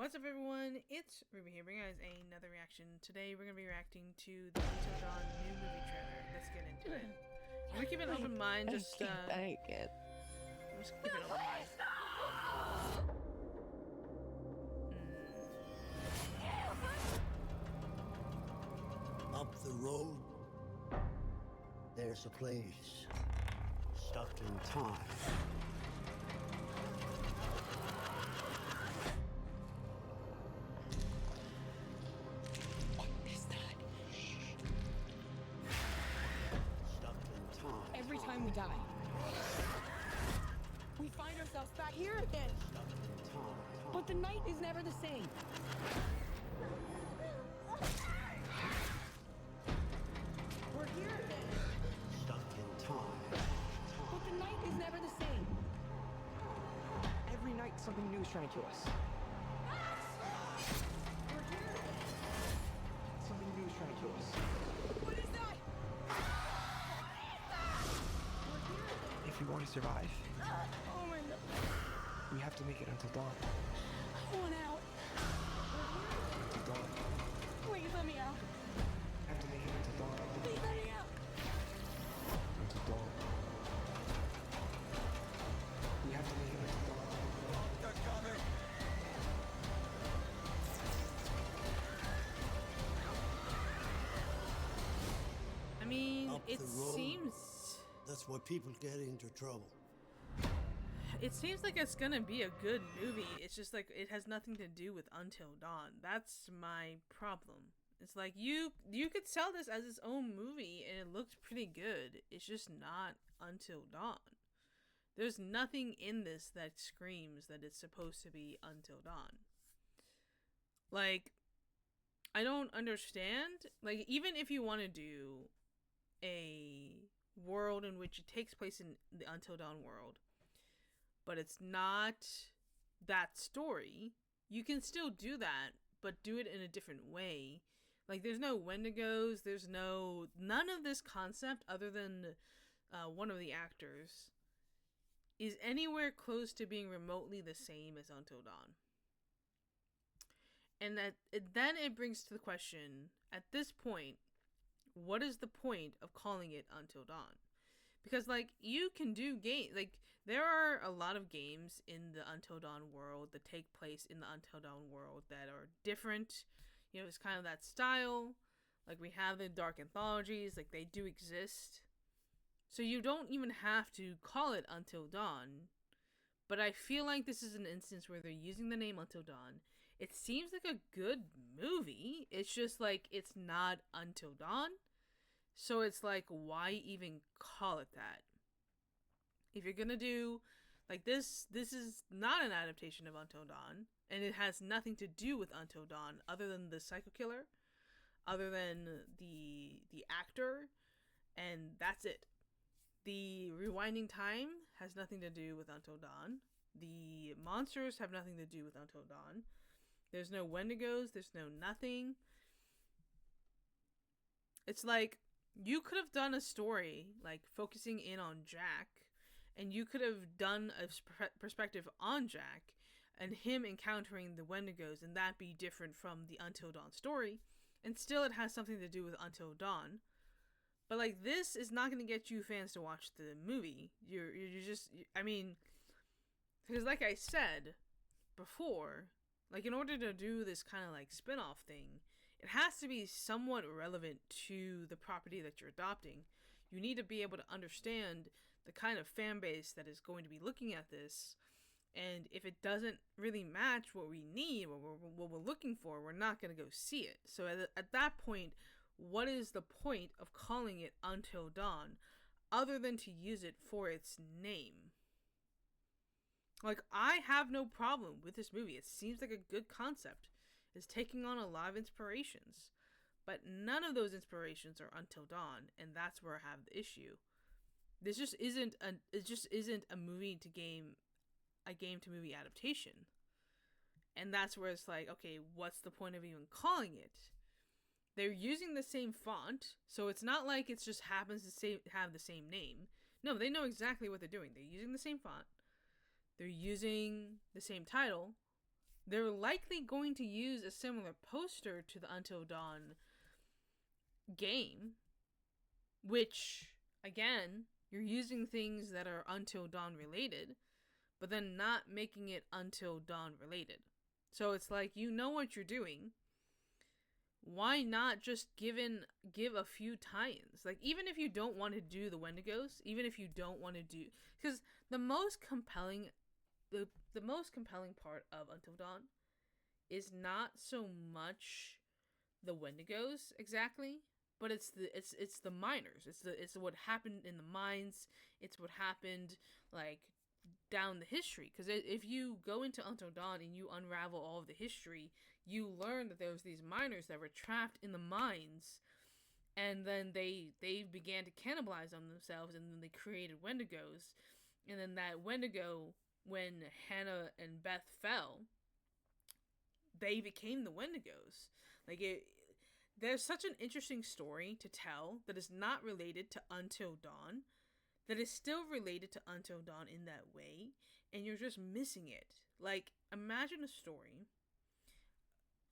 What's up, everyone? It's Ruby here, bringing you guys another reaction. Today, we're going to be reacting to the Until Dawn new movie trailer. Let's get into it. I'm going to keep an open mind, I'm just keep an open mind. Up the road, there's a place stuck in time. Every time we die, we find ourselves back here again. But the night is never the same. We're here again. Stuck in time. But the night is never the same. Every night something new is trying to kill us. We're here again. Something new is trying to kill us. What is that? If we want to survive, Oh my God. we have to make it until dawn. I want out. Until dawn. Please let me out. We have to make it until dawn. Please let me out. Until dawn. We have to make it until dawn. They're coming. I mean, Up it the road. seems... That's why people get into trouble. It seems like it's gonna be a good movie. It's just like it has nothing to do with Until Dawn. That's my problem. It's like you could sell this as its own movie and it looked pretty good. It's just not Until Dawn. There's nothing in this that screams that it's supposed to be Until Dawn. Like, I don't understand. Like, even if you want to do a world in which it takes place in the Until Dawn world, but it's not that story, you can still do that, but do it in a different way. Like, there's no Wendigos, there's none of this concept other than one of the actors is anywhere close to being remotely the same as Until Dawn. And then it brings to the question, at this point, what is the point of calling it Until Dawn? Because, like, you can do there are a lot of games in the Until Dawn world that take place in the Until Dawn world that are different. You know, it's kind of that style. Like, we have the Dark Anthologies, like, they do exist. So you don't even have to call it Until Dawn. But I feel like this is an instance where they're using the name Until Dawn. It seems like a good movie. It's just like, it's not Until Dawn. So it's like, why even call it that? If you're gonna do, like, this is not an adaptation of Until Dawn. And it has nothing to do with Until Dawn other than the psycho killer. Other than the actor. And that's it. The rewinding time has nothing to do with Until Dawn. The monsters have nothing to do with Until Dawn. There's no Wendigos. There's no nothing. It's like, you could have done a story, like, focusing in on Jack. And you could have done a perspective on Jack. And him encountering the Wendigos. And that be different from the Until Dawn story. And still it has something to do with Until Dawn. But, like, this is not going to get you fans to watch the movie. You're just, I mean, because like I said before, like, in order to do this kind of, like, spin-off thing, it has to be somewhat relevant to the property that you're adopting. You need to be able to understand the kind of fan base that is going to be looking at this. And if it doesn't really match what we need, what we're looking for, we're not going to go see it. So at that point, what is the point of calling it Until Dawn other than to use it for its name? Like, I have no problem with this movie. It seems like a good concept. It's taking on a lot of inspirations. But none of those inspirations are Until Dawn, and that's where I have the issue. It just isn't a game to movie adaptation. And that's where it's like, okay, what's the point of even calling it? They're using the same font, so it's not like it just happens to have the same name. No, they know exactly what they're doing. They're using the same font. They're using the same title. they're likely going to use a similar poster to the Until Dawn game, which, again, you're using things that are Until Dawn related, but then not making it Until Dawn related. So it's like, you know what you're doing. Why not just give a few tie-ins? Like, even if you don't want to do the Wendigos, even if you don't want to do... Because the most compelling part of Until Dawn is not so much the Wendigos exactly, but it's the miners. It's what happened in the mines. It's what happened, like, down the history. Because if you go into Until Dawn and you unravel all of the history, you learn that there was these miners that were trapped in the mines, and then they began to cannibalize on themselves, and then they created Wendigos. And then that Wendigo, when Hannah and Beth fell, they became the Wendigos. Like, there's such an interesting story to tell that is not related to Until Dawn, that is still related to Until Dawn in that way, and you're just missing it. Like, imagine a story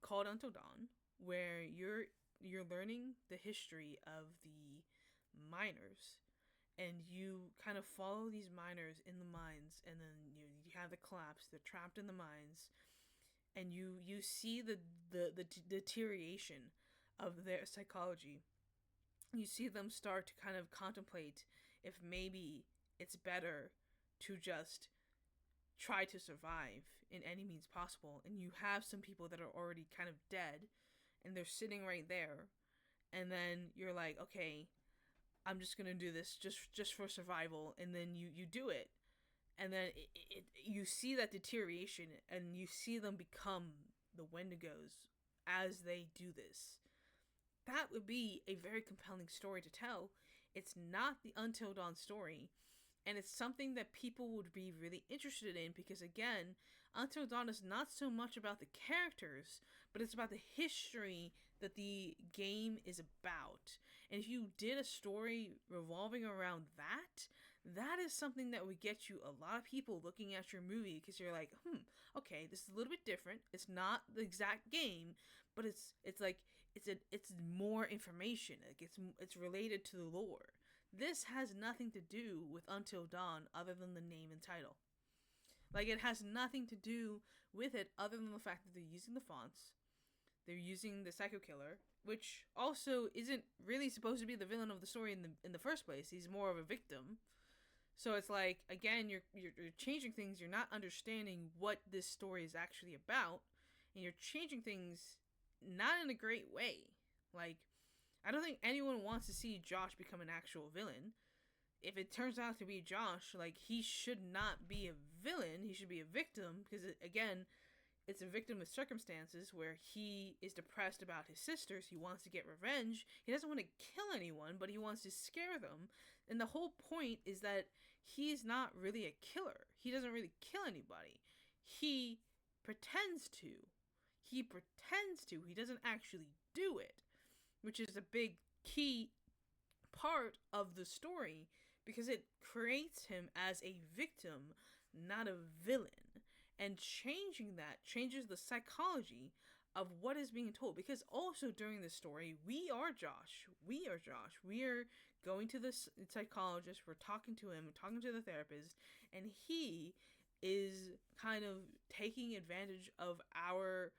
called Until Dawn, where you're learning the history of the miners, and you kind of follow these miners in the mines, and then you have the collapse. They're trapped in the mines, and you see the deterioration of their psychology. You see them start to kind of contemplate if maybe it's better to just try to survive in any means possible. And you have some people that are already kind of dead, and they're sitting right there, and then you're like, okay, I'm just gonna do this just for survival. And then you do it, and then you see that deterioration, and you see them become the Wendigos as they do this. That would be a very compelling story to tell. It's not the Until Dawn story, and it's something that people would be really interested in, because, again, Until Dawn is not so much about the characters, but it's about the history that the game is about. And if you did a story revolving around that, that is something that would get you a lot of people looking at your movie, because you're like, okay, this is a little bit different. It's not the exact game, but it's more information. Like, it's related to the lore. This has nothing to do with Until Dawn other than the name and title. Like, it has nothing to do with it other than the fact that they're using the fonts. They're using the Psycho Killer, which also isn't really supposed to be the villain of the story in the first place. He's more of a victim. So it's like, again, you're changing things. You're not understanding what this story is actually about, and you're changing things not in a great way. Like, I don't think anyone wants to see Josh become an actual villain. If it turns out to be Josh, like, he should not be a villain. He should be a victim, because, again, it's a victim of circumstances where he is depressed about his sisters. He wants to get revenge. He doesn't want to kill anyone, but he wants to scare them. And the whole point is that he's not really a killer. He doesn't really kill anybody. He pretends to. He doesn't actually do it, which is a big key part of the story, because it creates him as a victim, not a villain. And changing that changes the psychology of what is being told. Because also during the story, we are Josh. We are going to the psychologist. We're talking to him. We're talking to the therapist. And he is kind of taking advantage of our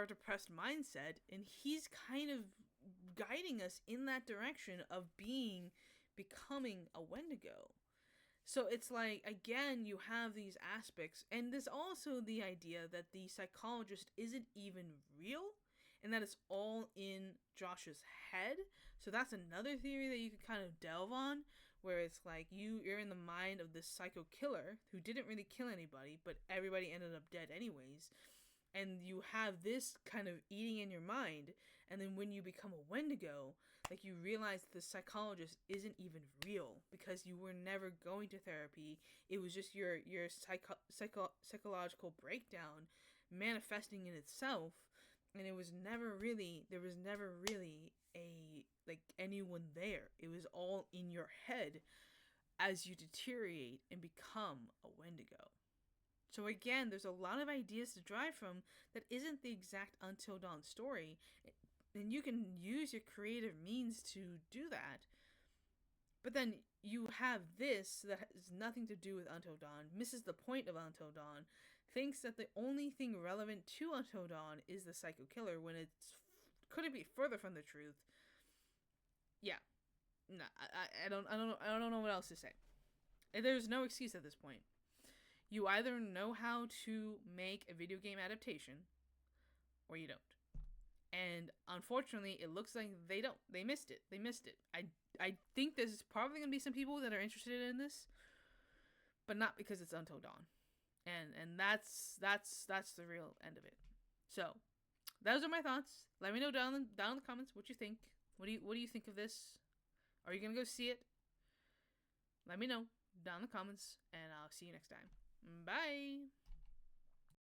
depressed mindset. And he's kind of guiding us in that direction of becoming a Wendigo. So it's like, again, you have these aspects, and there's also the idea that the psychologist isn't even real, and that it's all in Josh's head. So that's another theory that you could kind of delve on, where it's like you're in the mind of this psycho killer who didn't really kill anybody, but everybody ended up dead anyways. And you have this kind of eating in your mind, and then when you become a Wendigo, like, you realize the psychologist isn't even real, because you were never going to therapy. It was just your psychological breakdown manifesting in itself, and there was never really anyone there. It was all in your head as you deteriorate and become a Wendigo. So again, there's a lot of ideas to drive from that isn't the exact Until Dawn story. And you can use your creative means to do that. But then you have this that has nothing to do with Until Dawn, misses the point of Until Dawn, thinks that the only thing relevant to Until Dawn is the Psycho Killer when it's couldn't be further from the truth. Yeah. No, I don't know what else to say. There's no excuse at this point. You either know how to make a video game adaptation, or you don't. And unfortunately, it looks like they don't. They missed it. I think there's probably gonna be some people that are interested in this, but not because it's Until Dawn. And that's the real end of it. So, those are my thoughts. Let me know down in the comments what you think. What do you think of this? Are you gonna go see it? Let me know down in the comments, and I'll see you next time. Bye.